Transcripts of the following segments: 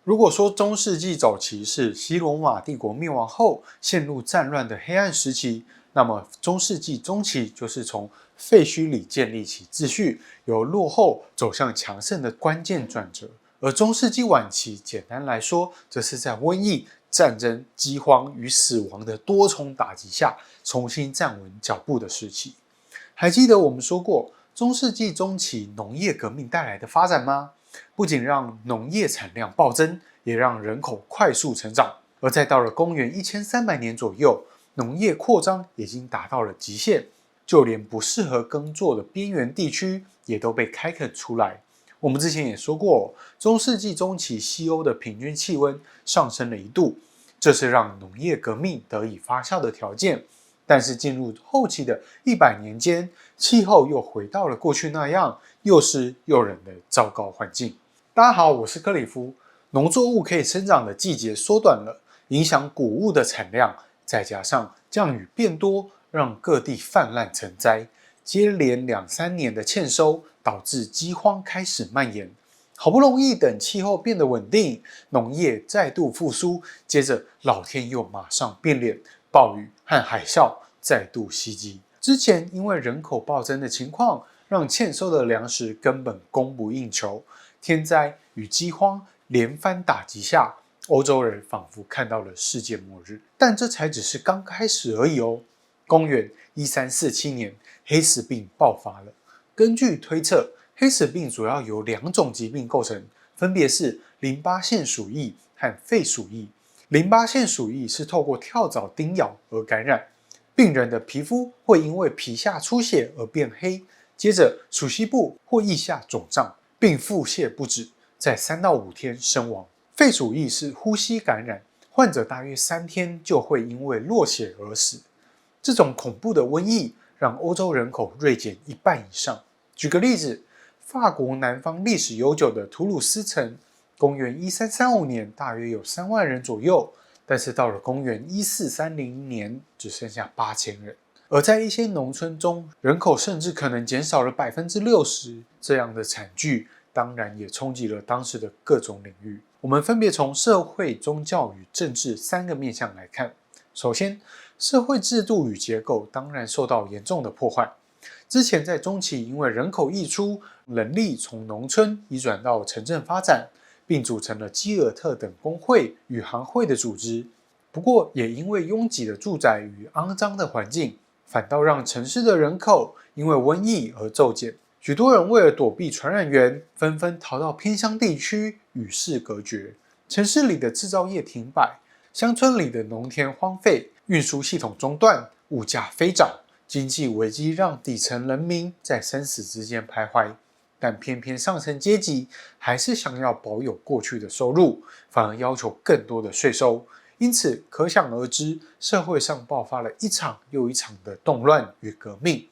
如果说中世纪早期是西罗马帝国灭亡后陷入战乱的黑暗时期，那么中世纪中期就是从废墟里建立起秩序，由落后走向强盛的关键转折。而中世纪晚期，简单来说，则是在瘟疫、战争、饥荒与死亡的多重打击下，重新站稳脚步的时期。还记得我们说过，中世纪中期农业革命带来的发展吗？不仅让农业产量暴增，也让人口快速成长。而在到了公元1300年左右，农业扩张已经达到了极限，就连不适合耕作的边缘地区也都被开垦出来。我们之前也说过，中世纪中期西欧的平均气温上升了1度，这是让农业革命得以发酵的条件。但是进入后期的100年间，气候又回到了过去那样又湿又冷的糟糕环境。大家好，我是克里夫。农作物可以生长的季节缩短了，影响谷物的产量，再加上降雨变多，让各地泛滥成灾，接连2-3年的欠收，导致饥荒开始蔓延。好不容易等气候变得稳定，农业再度复苏，接着老天又马上变脸，暴雨和海啸再度袭击。之前因为人口暴增的情况，让欠收的粮食根本供不应求，天灾与饥荒连番打击下，欧洲人仿佛看到了世界末日。但这才只是刚开始而已哦。公元1347年，黑死病爆发了。根据推测，黑死病主要由2种疾病构成，分别是淋巴腺鼠疫和肺鼠疫。淋巴腺鼠疫是透过跳蚤叮咬而感染，病人的皮肤会因为皮下出血而变黑，接着鼠蹊部或腋下肿胀，并腹泻不止，在3到5天身亡。肺鼠疫是呼吸感染，患者大约3天就会因为落血而死。这种恐怖的瘟疫让欧洲人口锐减1半以上。举个例子，法国南方历史悠久的图鲁斯城，公元1335年大约有3万人左右，但是到了公元1430年只剩下8000人。而在一些农村中，人口甚至可能减少了60%，这样的惨剧当然也冲击了当时的各种领域。我们分别从社会、宗教与政治3个面向来看。首先，社会制度与结构当然受到严重的破坏。之前在中期因为人口溢出，人力从农村移转到城镇发展，并组成了基尔特等工会与行会的组织。不过也因为拥挤的住宅与肮脏的环境，反倒让城市的人口因为瘟疫而骤减。许多人为了躲避传染源，纷纷逃到偏乡地区与世隔绝。城市里的制造业停摆，乡村里的农田荒废，运输系统中断，物价飞涨，经济危机让底层人民在生死之间徘徊。但偏偏上层阶级还是想要保有过去的收入，反而要求更多的税收。因此可想而知，社会上爆发了一场又一场的动乱与革命。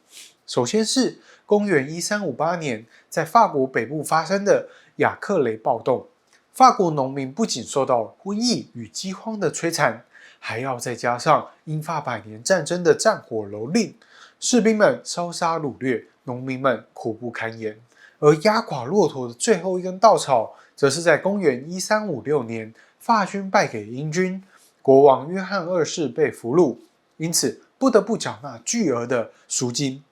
首先是公元1358年在法国北部发生的雅克雷暴动。法国农民不仅受到瘟疫与饥荒的摧残，还要再加上英法百年战争的战火蹂躏，士兵们烧杀掳掠，农民们苦不堪言。而压垮骆驼的最后一根稻草，则是在公元1356年，法军败给英军，国王约翰2世被俘虏，因此不得不缴纳巨额的赎金。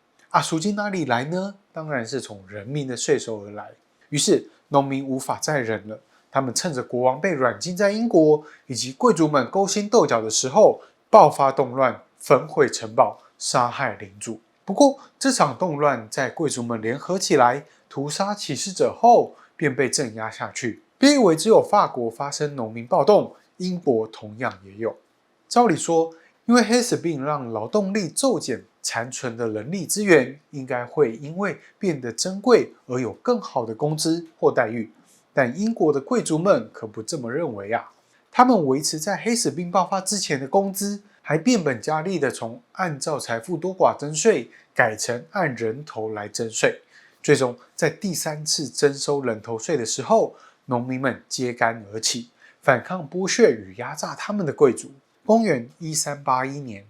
赎金哪里来呢？当然是从人民的税收而来。于是农民无法再忍了，他们趁着国王被软禁在英国，以及贵族们勾心斗角的时候，爆发动乱，焚毁城堡，杀害领主。不过这场动乱在贵族们联合起来屠杀起事者后，便被镇压下去。别以为只有法国发生农民暴动，英国同样也有。照理说，因为黑死病让劳动力骤减，残存的人力资源应该会因为变得珍贵而有更好的工资或待遇。但英国的贵族们可不这么认为啊！他们维持在黑死病爆发之前的工资，还变本加厉地从按照财富多寡征税，改成按人头来征税。最终在第3次征收人头税的时候，农民们揭竿而起，反抗剥削与压榨他们的贵族。公元1381年，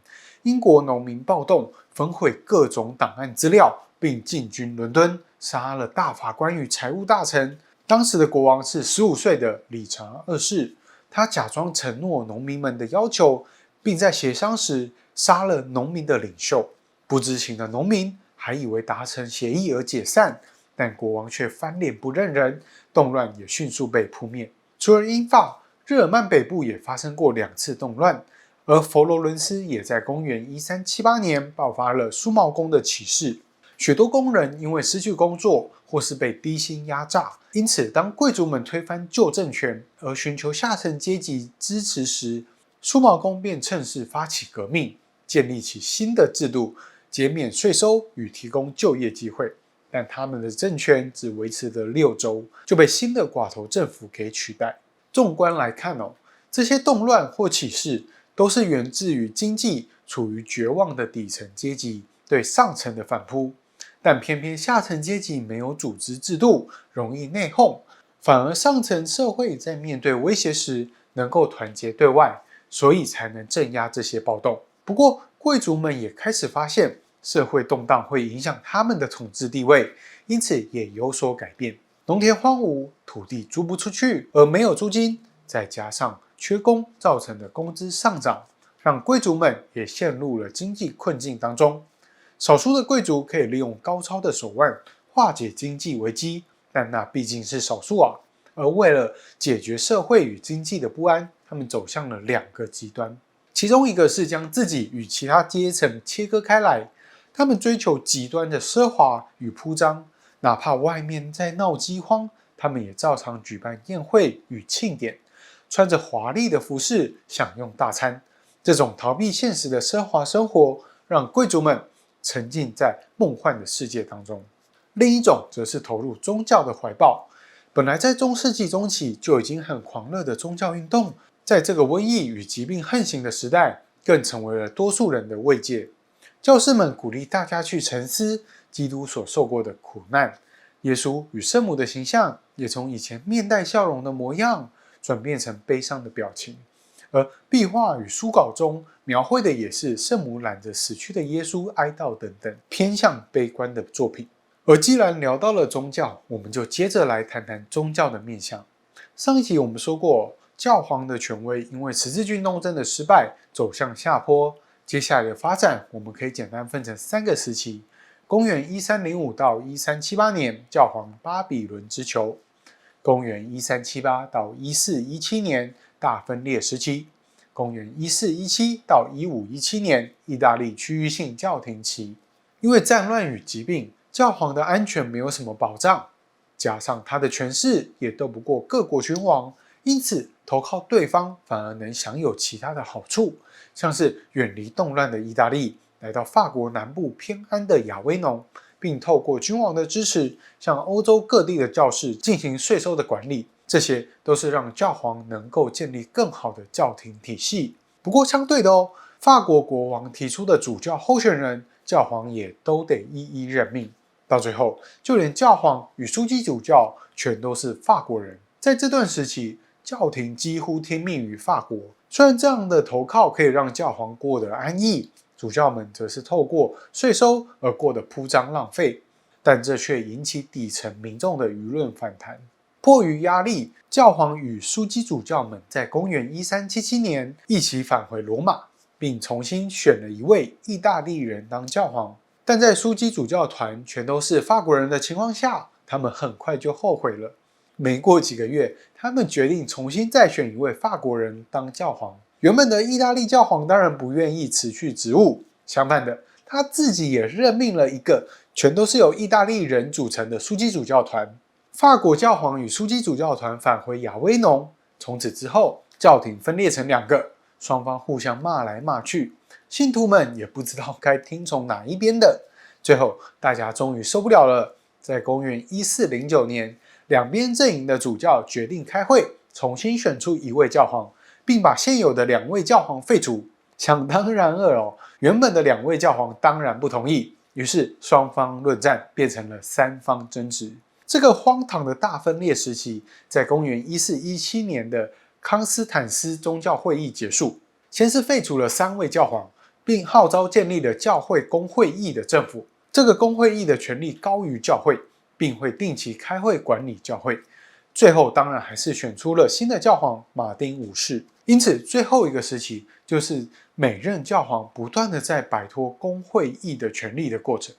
英国农民暴动，焚毁各种档案资料，并进军伦敦，杀了大法官与财务大臣，当时的国王是15岁的理查二世，他假装承诺农民们的要求，并在协商时杀了农民的领袖。不知情的农民还以为达成协议而解散，但国王却翻脸不认人，动乱也迅速被扑灭。除了英法，日耳曼北部也发生过2次动乱，而佛罗伦斯也在公元1378年爆发了苏毛工的起事。许多工人因为失去工作或是被低薪压榨，因此当贵族们推翻旧政权而寻求下层阶级支持时，苏毛工便趁势发起革命，建立起新的制度，减免税收与提供就业机会。但他们的政权只维持了6周，就被新的寡头政府给取代。纵观来看这些动乱或起事都是源自于经济处于绝望的底层阶级对上层的反扑。但偏偏下层阶级没有组织制度，容易内讧，反而上层社会在面对威胁时能够团结对外，所以才能镇压这些暴动。不过，贵族们也开始发现社会动荡会影响他们的统治地位，因此也有所改变。农田荒芜，土地租不出去，而没有租金，再加上缺工造成的工资上涨，让贵族们也陷入了经济困境当中。少数的贵族可以利用高超的手腕化解经济危机，但那毕竟是少数啊。而为了解决社会与经济的不安，他们走向了2个极端。其中一个是将自己与其他阶层切割开来，他们追求极端的奢华与铺张，哪怕外面在闹饥荒，他们也照常举办宴会与庆典，穿着华丽的服饰享用大餐。这种逃避现实的奢华生活，让贵族们沉浸在梦幻的世界当中。另一种则是投入宗教的怀抱。本来在中世纪中期就已经很狂热的宗教运动，在这个瘟疫与疾病横行的时代，更成为了多数人的慰藉。教士们鼓励大家去沉思基督所受过的苦难，耶稣与圣母的形象也从以前面带笑容的模样，转变成悲伤的表情。而壁画与书稿中描绘的也是圣母揽着死去的耶稣哀悼等等偏向悲观的作品。而既然聊到了宗教，我们就接着来谈谈宗教的面向。上一集我们说过，教皇的权威因为十字军东征的失败走向下坡。接下来的发展我们可以简单分成3个时期：公元1305到1378年教皇巴比伦之囚，公元1378到1417年大分裂时期，公元1417到1517年意大利区域性教廷期。因为战乱与疾病，教皇的安全没有什么保障，加上他的权势也斗不过各国君王，因此投靠对方反而能享有其他的好处，像是远离动乱的意大利，来到法国南部偏安的亚威农，并透过君王的支持向欧洲各地的教士进行税收的管理。这些都是让教皇能够建立更好的教廷体系。不过相对的法国国王提出的主教候选人，教皇也都得一一任命。到最后，就连教皇与枢机主教全都是法国人。在这段时期，教廷几乎听命于法国。虽然这样的投靠可以让教皇过得安逸，主教们则是透过税收而过得铺张浪费，但这却引起底层民众的舆论反弹。迫于压力，教皇与枢机主教们在公元1377年一起返回罗马，并重新选了一位意大利人当教皇。但在枢机主教团全都是法国人的情况下，他们很快就后悔了。没过几个月，他们决定重新再选一位法国人当教皇。原本的意大利教皇当然不愿意辞去职务，相反的，他自己也任命了一个全都是由意大利人组成的枢机主教团。法国教皇与枢机主教团返回亚威农，从此之后，教廷分裂成2个，双方互相骂来骂去，信徒们也不知道该听从哪一边的。最后，大家终于受不了了，在公元1409年，两边阵营的主教决定开会，重新选出一位教皇，并把现有的2位教皇废除。想当然尔原本的2位教皇当然不同意，于是双方论战变成了3方争执。这个荒唐的大分裂时期，在公元1417年的康斯坦斯宗教会议结束。先是废除了3位教皇，并号召建立了教会公会议的政府。这个公会议的权力高于教会，并会定期开会管理教会。最后当然还是选出了新的教皇马丁五世。因此，最后一个时期就是每任教皇不断的在摆脱公会议的权力的过程。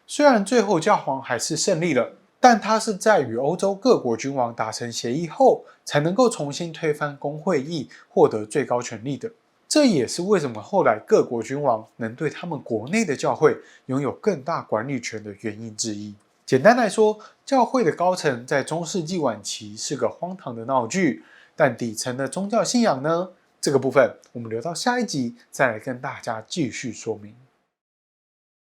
虽然最后教皇还是胜利了，但他是在与欧洲各国君王达成协议后，才能够重新推翻公会议，获得最高权力的。这也是为什么后来各国君王能对他们国内的教会拥有更大管理权的原因之一。简单来说，教会的高层在中世纪晚期是个荒唐的闹剧，但底层的宗教信仰呢？这个部分我们留到下一集再来跟大家继续说明。